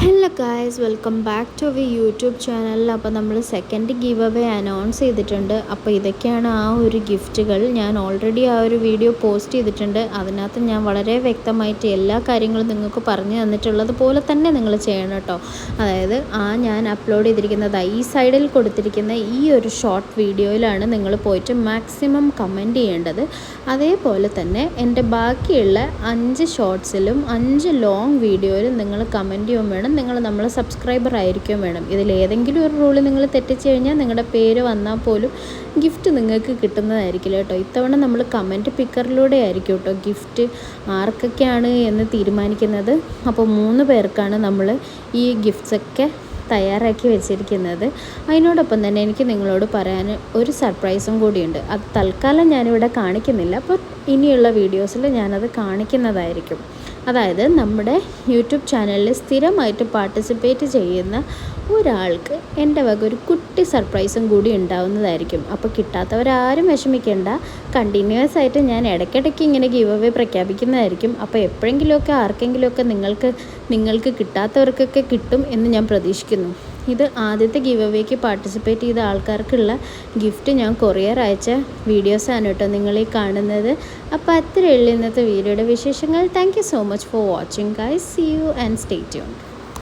Hello guys, welcome back to our YouTube channel. അപ്പോൾ നമ്മൾ second give away announce ചെയ്തിട്ടുണ്ട്. അപ്പോൾ ഇതൊക്കെയാണ് ആ ഒരു ഗിഫ്റ്റുകൾ. ഞാൻ ഓൾറെഡി ആ ഒരു വീഡിയോ പോസ്റ്റ് ചെയ്തിട്ടുണ്ട്. അതിനകത്ത് ഞാൻ വളരെ വ്യക്തമായിട്ട് എല്ലാ കാര്യങ്ങളും നിങ്ങൾക്ക് പറഞ്ഞു തന്നിട്ടുള്ളത് പോലെ തന്നെ നിങ്ങൾ ചെയ്യണം കേട്ടോ. അതായത് ഞാൻ അപ്ലോഡ് ചെയ്തിരിക്കുന്നത് ഈ സൈഡിൽ കൊടുത്തിരിക്കുന്ന ഈ ഒരു ഷോർട്ട് വീഡിയോയിലാണ് നിങ്ങൾ പോയിട്ട് മാക്സിമം കമൻറ്റ് ചെയ്യേണ്ടത്. അതേപോലെ തന്നെ എൻ്റെ ബാക്കിയുള്ള 5 ഷോർട്സിലും 5 ലോങ് വീഡിയോയിലും നിങ്ങൾ കമൻറ്റ് ചെയ്യുകയും വേണം. നിങ്ങൾ നമ്മളെ സബ്സ്ക്രൈബർ ആയിരിക്കും വേണം. ഇതിലേതെങ്കിലും ഒരു റൂള് നിങ്ങൾ തെറ്റിച്ച് കഴിഞ്ഞാൽ നിങ്ങളുടെ പേര് വന്നാൽ പോലും ഗിഫ്റ്റ് നിങ്ങൾക്ക് കിട്ടുന്നതായിരിക്കില്ല കേട്ടോ. ഇത്തവണ നമ്മൾ കമൻറ്റ് പിക്കറിലൂടെ ആയിരിക്കും കേട്ടോ ഗിഫ്റ്റ് ആർക്കൊക്കെയാണ് എന്ന് തീരുമാനിക്കുന്നത്. അപ്പോൾ 3 പേർക്കാണ് നമ്മൾ ഈ ഗിഫ്റ്റ്സൊക്കെ തയ്യാറാക്കി വെച്ചിരിക്കുന്നത്. അതിനോടൊപ്പം തന്നെ എനിക്ക് നിങ്ങളോട് പറയാൻ ഒരു സർപ്രൈസും കൂടിയുണ്ട്. അത് തൽക്കാലം ഞാനിവിടെ കാണിക്കുന്നില്ല. അപ്പോൾ ഇനിയുള്ള വീഡിയോസിൽ ഞാനത് കാണിക്കുന്നതായിരിക്കും. അതായത് നമ്മുടെ യൂട്യൂബ് ചാനലിൽ സ്ഥിരമായിട്ട് പാർട്ടിസിപ്പേറ്റ് ചെയ്യുന്ന ഒരാൾക്ക് എൻ്റെ വക ഒരു കുട്ടി സർപ്രൈസും കൂടി ഉണ്ടാവുന്നതായിരിക്കും. അപ്പോൾ കിട്ടാത്തവരാരും വിഷമിക്കേണ്ട. കണ്ടിന്യൂസ് ആയിട്ട് ഞാൻ ഇടയ്ക്കിടയ്ക്ക് ഇങ്ങനെ ഗിവ് അവേ പ്രഖ്യാപിക്കുന്നതായിരിക്കും. അപ്പോൾ എപ്പോഴെങ്കിലുമൊക്കെ ആർക്കെങ്കിലുമൊക്കെ നിങ്ങൾക്ക് കിട്ടാത്തവർക്കൊക്കെ കിട്ടും എന്ന് ഞാൻ പ്രതീക്ഷിക്കുന്നു. ഇത് ആദ്യത്തെ ഗിവ് അവേക്ക് പാർട്ടിസിപ്പേറ്റ് ചെയ്ത ആൾക്കാർക്കുള്ള ഗിഫ്റ്റ് ഞാൻ കൊറിയർ അയച്ച വീഡിയോസാണ് കേട്ടോ നിങ്ങളീ കാണുന്നത്. അപ്പോൾ അത്രയേ ഉള്ളൂ ഇന്നത്തെ വീഡിയോയുടെ വിശേഷങ്ങൾ. Thank you so much for watching guys. See you and stay tuned.